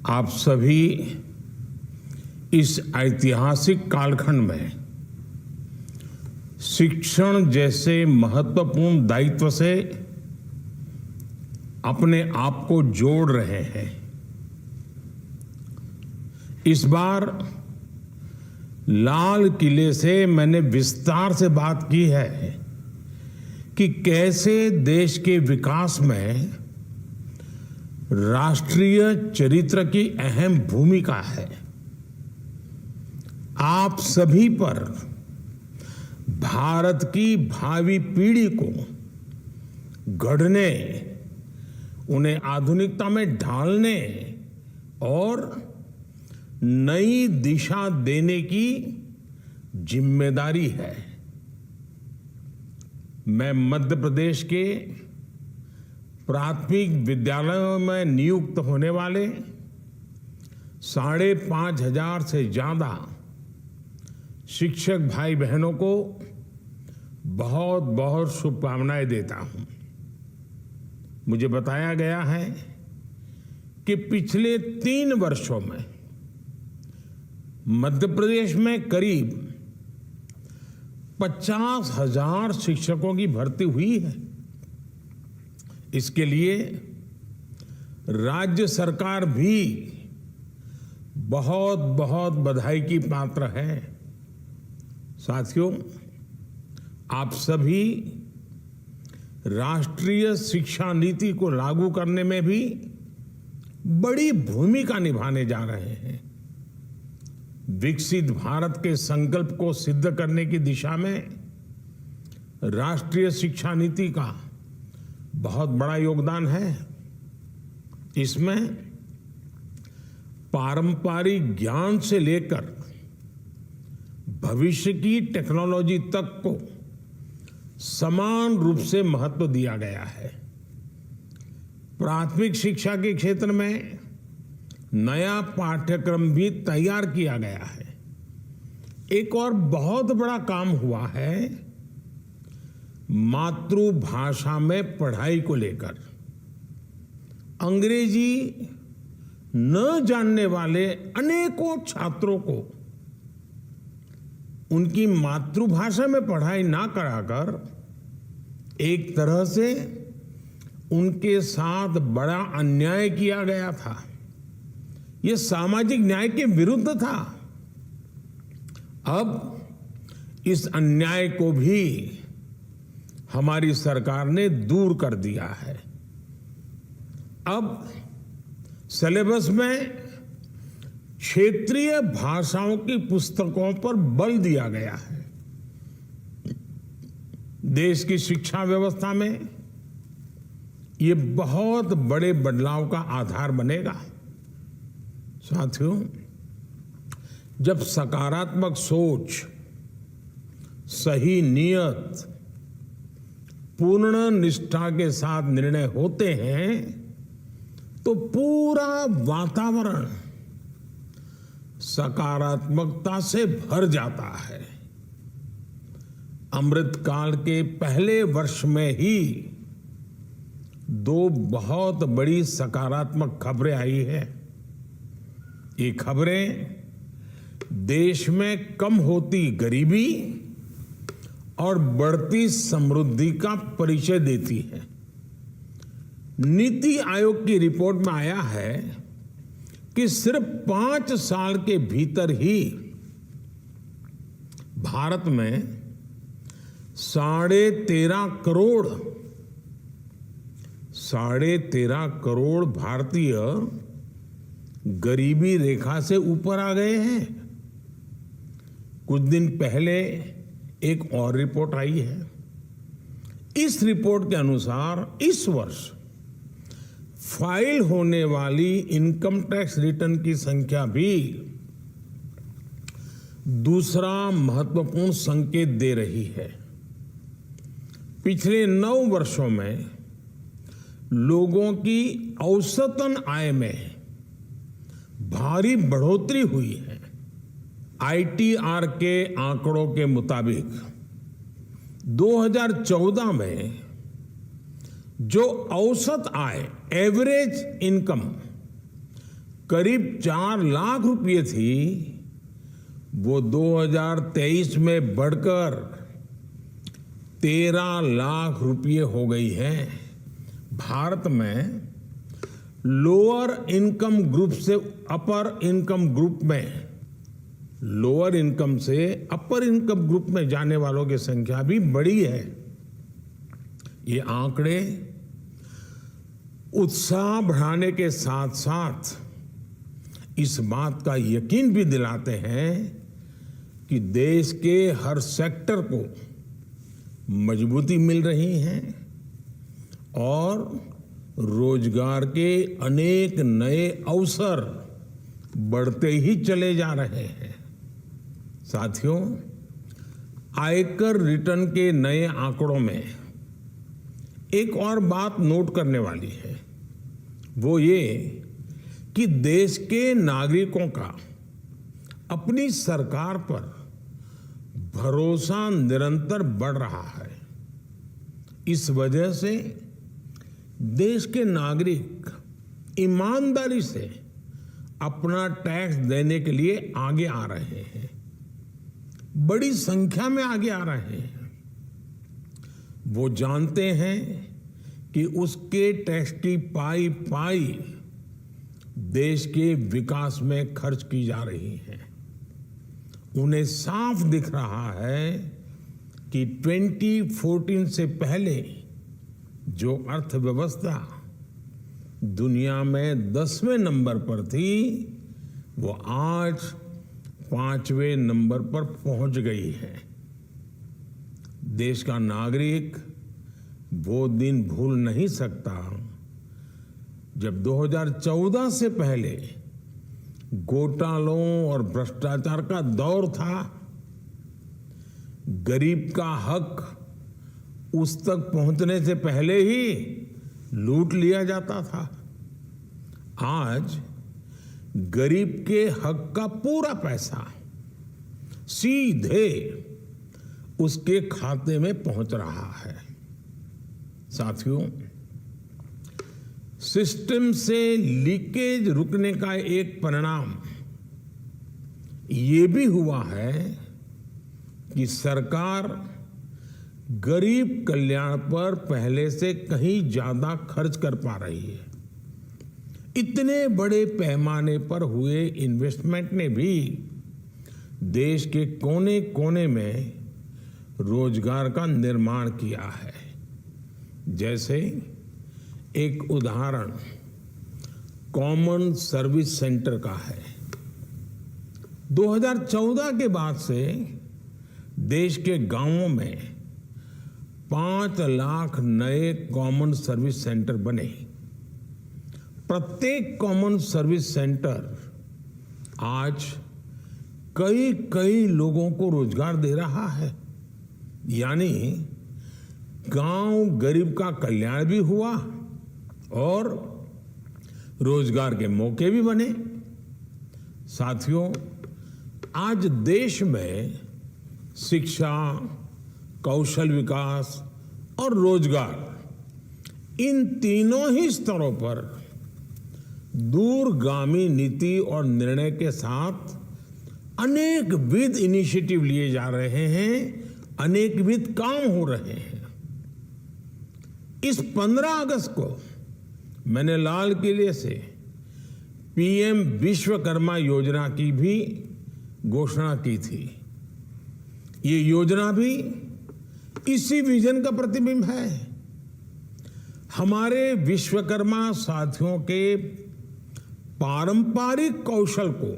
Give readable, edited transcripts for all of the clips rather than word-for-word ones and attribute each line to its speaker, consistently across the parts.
Speaker 1: आप सभी इस ऐतिहासिक कालखंड में शिक्षण जैसे महत्वपूर्ण दायित्व से अपने आप को जोड़ रहे हैं। इस बार लाल किले से मैंने विस्तार से बात की है कि कैसे देश के विकास में राष्ट्रीय चरित्र की अहम भूमिका है। आप सभी पर भारत की भावी पीढ़ी को गढ़ने, उन्हें आधुनिकता में ढालने और नई दिशा देने की जिम्मेदारी है। मैं मध्य प्रदेश के प्राथमिक विद्यालयों में नियुक्त होने वाले 5,500 से ज्यादा शिक्षक भाई बहनों को बहुत बहुत शुभकामनाएं देता हूं। मुझे बताया गया है कि पिछले 3 वर्षों में मध्य प्रदेश में करीब 50,000 शिक्षकों की भर्ती हुई है। इसके लिए राज्य सरकार भी बहुत बहुत बधाई की पात्र है। साथियों, आप सभी राष्ट्रीय शिक्षा नीति को लागू करने में भी बड़ी भूमिका निभाने जा रहे हैं। विकसित भारत के संकल्प को सिद्ध करने की दिशा में राष्ट्रीय शिक्षा नीति का बहुत बड़ा योगदान है। इसमें पारंपरिक ज्ञान से लेकर भविष्य की टेक्नोलॉजी तक को समान रूप से महत्व दिया गया है। प्राथमिक शिक्षा के क्षेत्र में नया पाठ्यक्रम भी तैयार किया गया है। एक और बहुत बड़ा काम हुआ है मातृभाषा में पढ़ाई को लेकर। अंग्रेजी न जानने वाले अनेकों छात्रों को उनकी मातृभाषा में पढ़ाई ना कराकर एक तरह से उनके साथ बड़ा अन्याय किया गया था। यह सामाजिक न्याय के विरुद्ध था। अब इस अन्याय को भी हमारी सरकार ने दूर कर दिया है। अब सिलेबस में क्षेत्रीय भाषाओं की पुस्तकों पर बल दिया गया है। देश की शिक्षा व्यवस्था में ये बहुत बड़े बदलाव का आधार बनेगा। साथियों, जब सकारात्मक सोच, सही नियत, पूर्ण निष्ठा के साथ निर्णय होते हैं तो पूरा वातावरण सकारात्मकता से भर जाता है। अमृतकाल के पहले वर्ष में ही 2 बहुत बड़ी सकारात्मक खबरें आई है। ये खबरें देश में कम होती गरीबी और बढ़ती समृद्धि का परिचय देती है। नीति आयोग की रिपोर्ट में आया है कि सिर्फ 5 साल के भीतर ही भारत में 13.5 करोड़ भारतीय गरीबी रेखा से ऊपर आ गए हैं। कुछ दिन पहले एक और रिपोर्ट आई है। इस रिपोर्ट के अनुसार इस वर्ष फाइल होने वाली इनकम टैक्स रिटर्न की संख्या भी दूसरा महत्वपूर्ण संकेत दे रही है। पिछले 9 वर्षों में लोगों की औसतन आय में भारी बढ़ोतरी हुई है। आईटीआर के आंकड़ों के मुताबिक 2014 में जो औसत आय, एवरेज इनकम करीब 4 लाख रुपए थी, वो 2023 में बढ़कर 13 लाख रुपए हो गई है। भारत में लोअर इनकम ग्रुप से अपर इनकम ग्रुप में, लोअर इनकम से अपर इनकम ग्रुप में जाने वालों की संख्या भी बढ़ी है। ये आंकड़े उत्साह बढ़ाने के साथ साथ इस बात का यकीन भी दिलाते हैं कि देश के हर सेक्टर को मजबूती मिल रही है और रोजगार के अनेक नए अवसर बढ़ते ही चले जा रहे हैं। साथियों, आयकर रिटर्न के नए आंकड़ों में एक और बात नोट करने वाली है, वो ये कि देश के नागरिकों का अपनी सरकार पर भरोसा निरंतर बढ़ रहा है। इस वजह से देश के नागरिक ईमानदारी से अपना टैक्स देने के लिए आगे आ रहे हैं, बड़ी संख्या में आगे आ रहे हैं। वो जानते हैं कि उसके टैक्स की पाई पाई देश के विकास में खर्च की जा रही है। उन्हें साफ दिख रहा है कि 2014 से पहले जो अर्थव्यवस्था दुनिया में 10वें नंबर पर थी, वो आज 5वें नंबर पर पहुंच गई है। देश का नागरिक वो दिन भूल नहीं सकता जब 2014 से पहले घोटालों और भ्रष्टाचार का दौर था। गरीब का हक उस तक पहुंचने से पहले ही लूट लिया जाता था। आज गरीब के हक का पूरा पैसा सीधे उसके खाते में पहुंच रहा है। साथियों, सिस्टम से लीकेज रुकने का एक परिणाम ये भी हुआ है कि सरकार गरीब कल्याण पर पहले से कहीं ज्यादा खर्च कर पा रही है। इतने बड़े पैमाने पर हुए इन्वेस्टमेंट ने भी देश के कोने कोने में रोजगार का निर्माण किया है। जैसे एक उदाहरण कॉमन सर्विस सेंटर का है। 2014 के बाद से देश के गांवों में 5 लाख नए कॉमन सर्विस सेंटर बने। प्रत्येक कॉमन सर्विस सेंटर आज कई कई लोगों को रोजगार दे रहा है। यानी गांव गरीब का कल्याण भी हुआ और रोजगार के मौके भी बने। साथियों, आज देश में शिक्षा, कौशल विकास और रोजगार, इन तीनों ही स्तरों पर दूरगामी नीति और निर्णय के साथ अनेकविध इनिशिएटिव लिए जा रहे हैं, अनेकविध काम हो रहे हैं। इस 15 अगस्त को मैंने लाल किले से पीएम विश्वकर्मा योजना की भी घोषणा की थी। ये योजना भी इसी विजन का प्रतिबिंब है। हमारे विश्वकर्मा साथियों के पारंपरिक कौशल को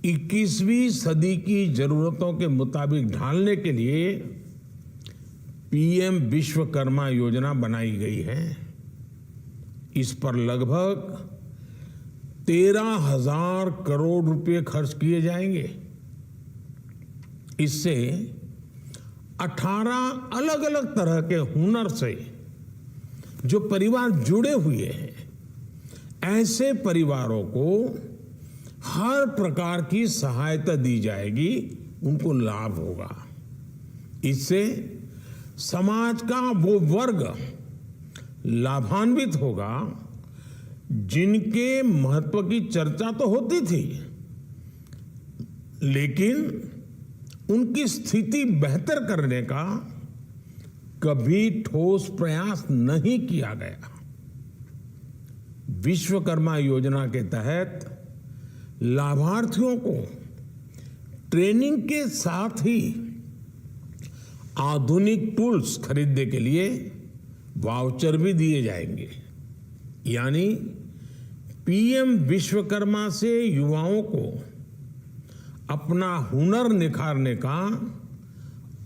Speaker 1: 21वीं सदी की जरूरतों के मुताबिक ढालने के लिए पीएम विश्वकर्मा योजना बनाई गई है। इस पर लगभग 13,000 करोड़ रुपए खर्च किए जाएंगे। इससे 18 अलग अलग तरह के हुनर से जो परिवार जुड़े हुए हैं, ऐसे परिवारों को हर प्रकार की सहायता दी जाएगी, उनको लाभ होगा। इससे समाज का वो वर्ग लाभान्वित होगा जिनके महत्व की चर्चा तो होती थी, लेकिन उनकी स्थिति बेहतर करने का कभी ठोस प्रयास नहीं किया गया। विश्वकर्मा योजना के तहत लाभार्थियों को ट्रेनिंग के साथ ही आधुनिक टूल्स खरीदने के लिए वाउचर भी दिए जाएंगे। यानी पीएम विश्वकर्मा से युवाओं को अपना हुनर निखारने का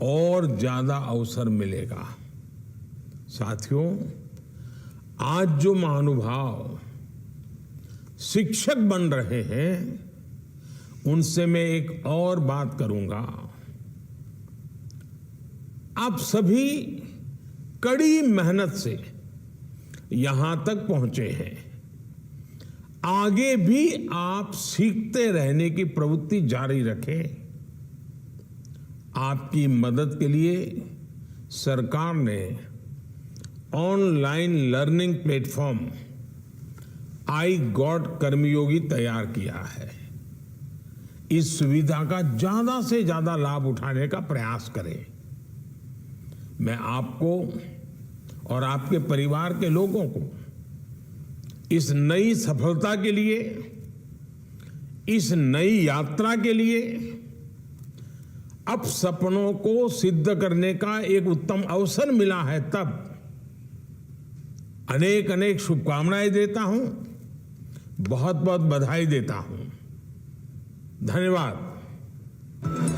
Speaker 1: और ज्यादा अवसर मिलेगा। साथियों, आज जो महानुभाव शिक्षक बन रहे हैं, उनसे मैं एक और बात करूंगा। आप सभी कड़ी मेहनत से यहां तक पहुंचे हैं। आगे भी आप सीखते रहने की प्रवृत्ति जारी रखें। आपकी मदद के लिए सरकार ने online learning platform iGOT Karmayogi तैयार किया है। इस सुविधा का ज्यादा से ज्यादा लाभ उठाने का प्रयास करें। मैं आपको और आपके परिवार के लोगों को इस नई सफलता के लिए, इस नई यात्रा के लिए, अब सपनों को सिद्ध करने का एक उत्तम अवसर मिला है, तब अनेक अनेक शुभकामनाएं देता हूं, बहुत बहुत बधाई देता हूं। धन्यवाद।